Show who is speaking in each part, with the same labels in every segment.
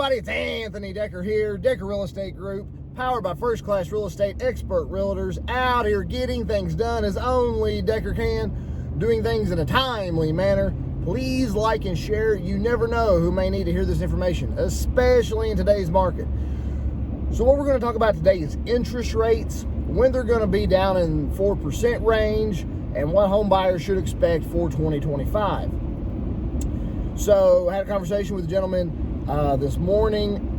Speaker 1: everybody, it's Anthony Decker here, Decker Real Estate Group, powered by first-class real estate expert realtors, out here getting things done as only Decker can, doing things in a timely manner. Please like and share. You never know who may need to hear this information, especially in today's market. So what we're going to talk about today is interest rates, when they're going to be down in 4% range, and what home buyers should expect for 2025. So I had a conversation with a gentleman this morning.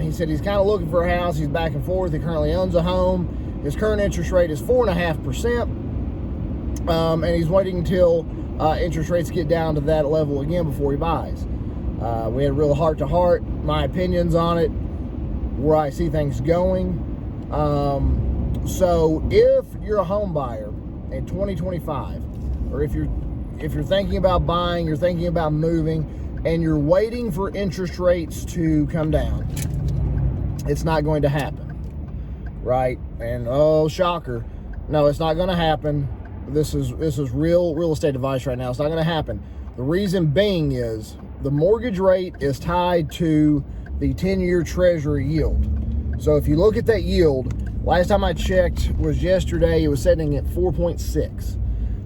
Speaker 1: He said he's kind of looking for a house. He's back and forth. He currently owns a home. His current interest rate is 4.5%, and he's waiting until interest rates get down to that level again before he buys. We had a real heart-to-heart, my opinions on it, where I see things going. So if you're a home buyer in 2025, or if you're thinking about buying, you're thinking about moving, and you're waiting for interest rates to come down, it's not going to happen, right? And oh, shocker, no, it's not going to happen. This is real estate advice right now. It's not going to happen. The reason being is the mortgage rate is tied to the 10-year Treasury yield. So if you look at that yield, last time I checked was yesterday, it was sitting at 4.6.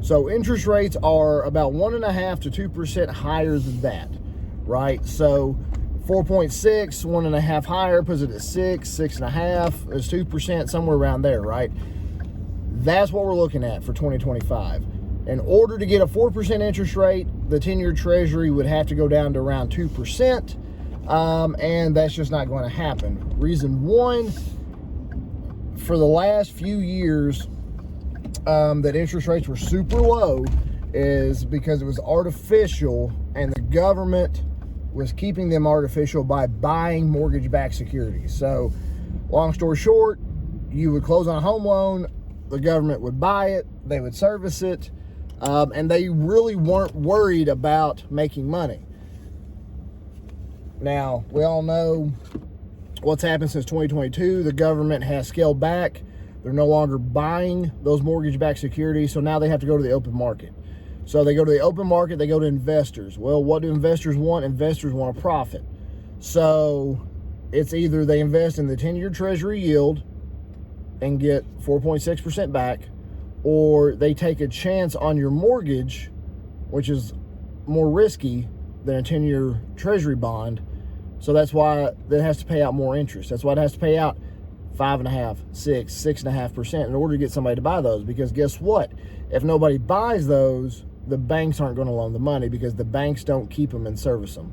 Speaker 1: So interest rates are about 1.5% to 2% higher than that, right? So 4.6, 1.5 higher, puts it at 6, 6.5, is 2%, somewhere around there, right? That's what we're looking at for 2025. In order to get a 4% interest rate, the 10-year Treasury would have to go down to around 2%, and that's just not going to happen. Reason one, for the last few years, that interest rates were super low is because it was artificial, and the government was keeping them artificial by buying mortgage-backed securities. So, long story short, you would close on a home loan, the government would buy it, they would service it, and they really weren't worried about making money. Now, we all know what's happened since 2022. The government has scaled back. They're no longer buying those mortgage-backed securities, so now they have to go to the open market. So they go to the open market, they go to investors. Well, what do investors want? Investors want a profit. So it's either they invest in the 10-year Treasury yield and get 4.6% back, or they take a chance on your mortgage, which is more risky than a 10-year Treasury bond. So that's why it has to pay out more interest. That's why it has to pay out 5.5%, 6%, 6.5% in order to get somebody to buy those. Because guess what? If nobody buys those, the banks aren't going to loan the money because the banks don't keep them and service them.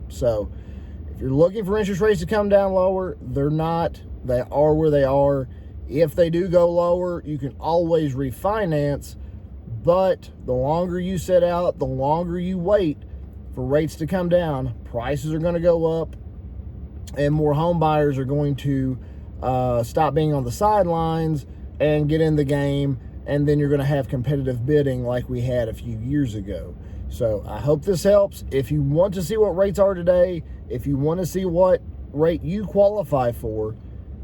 Speaker 1: So if you're looking for interest rates to come down lower, they're not. They are where they are. If they do go lower, you can always refinance. But the longer you sit out, the longer you wait for rates to come down, prices are going to go up, and more home buyers are going to stop being on the sidelines and get in the game, and then you're going to have competitive bidding like we had a few years ago. So I hope this helps. If you want to see what rates are today, if you want to see what rate you qualify for,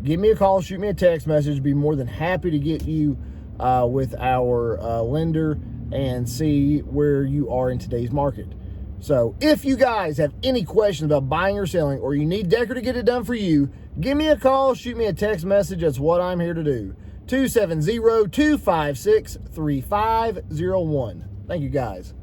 Speaker 1: give me a call, shoot me a text message. Be more than happy to get you with our lender and see where you are in today's market. So if you guys have any questions about buying or selling, or you need Decker to get it done for you, give me a call, shoot me a text message. That's what I'm here to do. 270-256-3501. Thank you, guys.